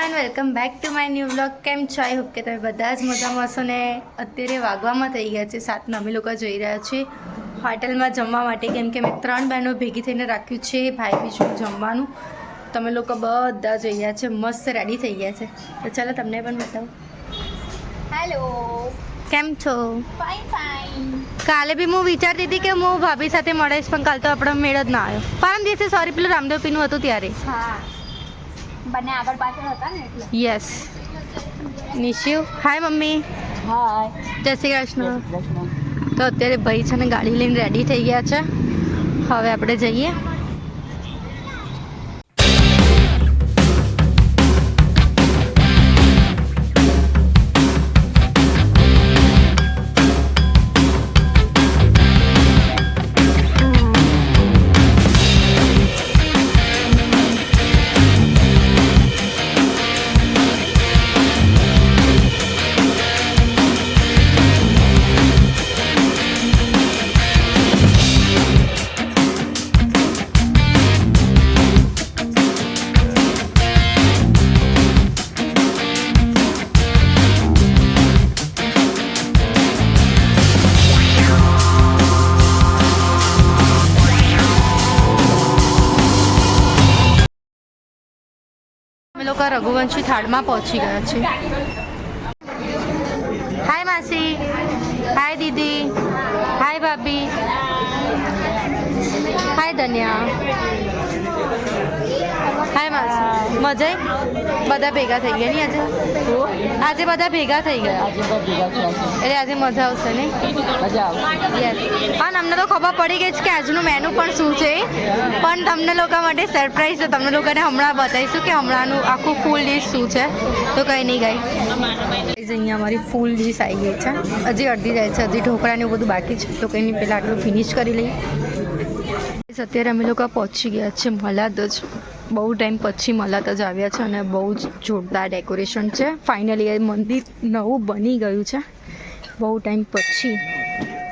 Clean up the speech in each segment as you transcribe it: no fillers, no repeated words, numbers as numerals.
Everyone, welcome back to my new vlog. કેમ છો? I hope કે તમે બધા જ મજામાં હશો ને. અત્યારે વાગવામાં થઈ ગયા છે 7 અમે લોકો જઈ રહ્યા છીએ હોટલમાં જમવા માટે, કેમ કે મેં 3 બહેનો ભેગી થઈને રાખ્યું છે ભાઈ બીજું જમવાનું. તમે લોકો બધા જઈ રહ્યા છે, મસ્ત રેડી થઈ ગયા છે. તો ચાલો તમને પણ બતાવું. હેલો, કેમ છો? Fine fine. કાલે બી હું વિચારતી હતી કે હું ભાભી સાથે મળીશ, પણ કાલ તો આપણો મેળ જ ના આવ્યો. પરમ દિવસે સોરી પેલું રામદેવ પીનું હતું ત્યારે. હા, બંને આગળ પાછળ હતા ને એટલે. યસ. Nishiv, hi mummy. હાય. જય શ્રી કૃષ્ણ. તો અત્યારે ભાઈ છે ને ગાડી લઈને રેડી થઈ ગયા છે. હવે આપણે જઈએ. અમે લોકો રઘુવંશી થાળમાં પહોંચી ગયા છે. હાય માસી, હાય દીદી, હાય ભાભી, હાય ધન્યા, હાય માસી. મજા બધા ભેગા થઈ ગયા નહીં આજે બધા ભેગા થઈ ગયા એટલે આજે મજા આવશે ને. યસ. અને અમને તો ખબર પડી ગઈ છે કે આજનું મેનુ પણ શું છે, પણ તમને લોકો માટે સરપ્રાઈઝ છે. તમને લોકોને હમણાં બતાવીશું કે હમણાંનું આખું ફૂલ ડીશ શું છે. તો કંઈ નહીં ગઈ અહીંયા અમારી ફૂલ ડીશ આવી ગઈ છે. હજી અડધી જાય છે, હજી ઢોકળાને એવું બધું બાકી છે. તો કંઈ નહીં, પહેલાં આટલું ફિનિશ કરી લઈએ. અત્યારે અમે લોકો પહોંચી ગયા છે મલાદ જ. બહુ ટાઈમ પછી મલાદ જ આવ્યા છે અને બહુ જ જોરદાર ડેકોરેશન છે. ફાઇનલી એ મંદિર નવું બની ગયું છે બહુ ટાઈમ પછી.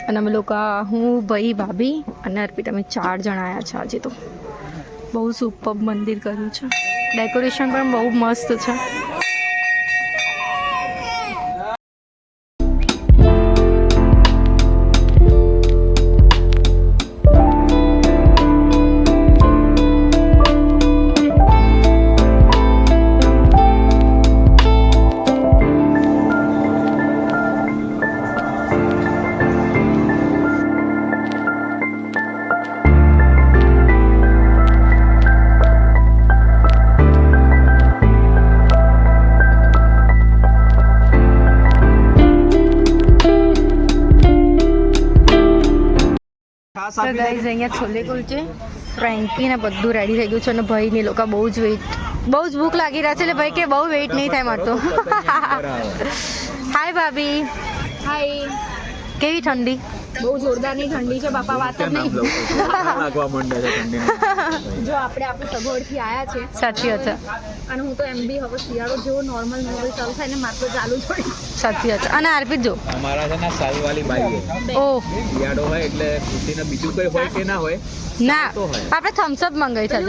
અને અમે લોકો હું, ભાઈ, ભાભી અને અર્પિત અમે 4 જણા આવ્યા છે આજે. તો બહુ સુપર મંદિર કર્યું છે. ડેકોરેશન પણ બહુ મસ્ત છે. તો ગાઈઝ અહીંયા છોલે કુલચે, ફ્રેન્કી ને બધું રેડી થઈ ગયું છે. અને ભાઈને લોકો બહુ જ ભૂખ લાગી રહ્યા છે એટલે ભાઈ કે બહુ વેઇટ નહીં થાય મારતો. હાય ભાભી. હાય. કેવી ઠંડી? બહુ જોરદારની ઠંડી છે બાપા, વાત જ નહીં. જો આપણે આપણી સગવડથી આવ્યા છે. સાચી વાત છે. અને હું તો એમ બી હવે શિયાળો જેવો નોર્મલ ચાલુ થાય ને માત્ર ચાલુ જ હોય. સાચી વાત છે. અને અર્પિત જો અમારા છે ને સાલવાળી બાઈ છે. ઓહ, શિયાળો હોય એટલે ખુશીને બીજું કંઈ હોય કે ના હોય. ના આપણે થમ્સઅપ મંગાવી છે.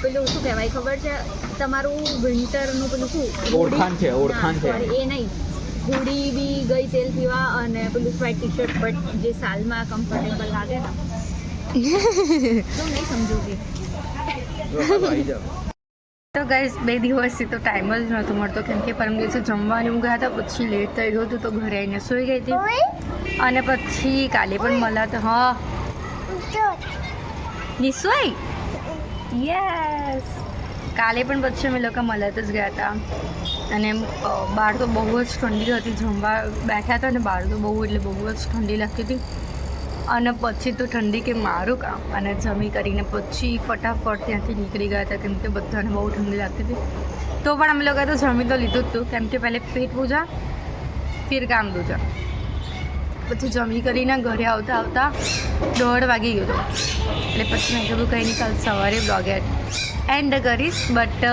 પેલું શું કહેવાય ખબર છે તમારું વિન્ટરનું પેલું શું ઓળખાણ છે. એ નહીં, હુડી બી ગઈ તેલ પીવા અને પેલું સ્વેટ ટી શર્ટ બટ જે સાલમાં કમ્ફર્ટેબલ લાગે ને તો નહીં સમજોગે. તો ગાઈઝ 2 દિવસથી તો ટાઈમ જ નહોતો મળતો, કેમ કે પરમ દિવસે જમવાનું ગયા હતા, પછી લેટ થઈ ગયું હતું તો ઘરે આવીને સૂઈ ગઈ હતી. અને પછી કાલે પણ મળ્યા તો હા નિસોઈ યસ. કાલે પણ પછી અમે લોકો મળત જ ગયા હતા. અને બહાર તો બહુ જ ઠંડી હતી. જમવા બેઠા હતા ને બહાર તો બહુ એટલે બહુ જ ઠંડી લાગતી હતી. અને પછી તો ઠંડી કે મારું કામ. અને જમી કરીને પછી ફટાફટ ત્યાંથી નીકળી ગયા હતા, કેમ કે બધાને બહુ ઠંડી લાગતી હતી. તો પણ અમે લોકો તો જમી તો લીધું જ હતું, કેમ કે પહેલે પેટ પૂજા ફિર કામ દૂજા. પછી જમી કરીને ઘરે આવતા 1:30 વાગી ગયો હતો. એટલે પછી મેં કીધું કંઈ નહીં, કાલ સવારે બ્લોગ એન્ડ કરીશ. બટ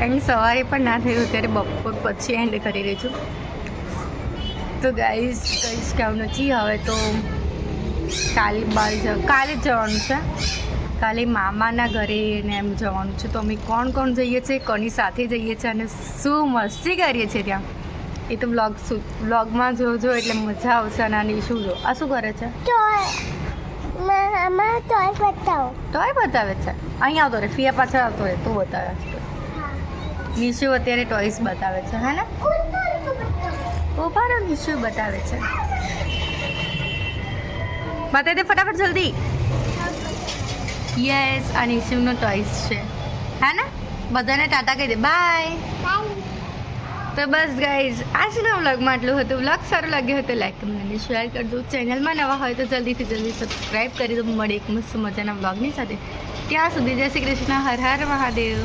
એન્ડ સવારે પણ ના થયું, ત્યારે બપોર પછી એન્ડ કરી રહી છું. તો ગાઈઝ કંઈ જ કામ નથી. હવે તો કાલે જ જવાનું છે. કાલે મામાના ઘરે ને એમ જવાનું છે. તો અમે કોણ કોણ જઈએ છીએ, કોની સાથે જઈએ છીએ અને શું મસ્તી કરીએ છીએ ત્યાં, એ તો બ્લોગમાં જોજો એટલે મજા આવશે. અને આની શું જો આ શું કરે છે, ટોય બતાવે છે. અહીં આવતો રે, ફિયા પાછળ આવતો રે, તું બતાવે છે. નિશુ અત્યારે ટોયસ બતાવે છે, હે ને? ઉભારો, નિશુ બતાવે છે. બતાવી દે ફટાફટ જલ્દી. યસ, આ નિશુનો ટોયસ છે, હે ને? બધાને ટાટા કહી દે, બાય. તો બસ ગાઈઝ, આજના વ્લોગમાં આટલું હતું. વ્લોગ સારો લાગ્યો હોય તો લાઈક કમેન્ટ અને શેર કરજો. ચેનલમાં નવા હોય તો જલ્દી સબસ્ક્રાઈબ કરી દો. મળે એક મસ્ત મજાના વ્લોગની સાથે. ત્યાં સુધી જય શ્રી કૃષ્ણ. હર હર મહાદેવ.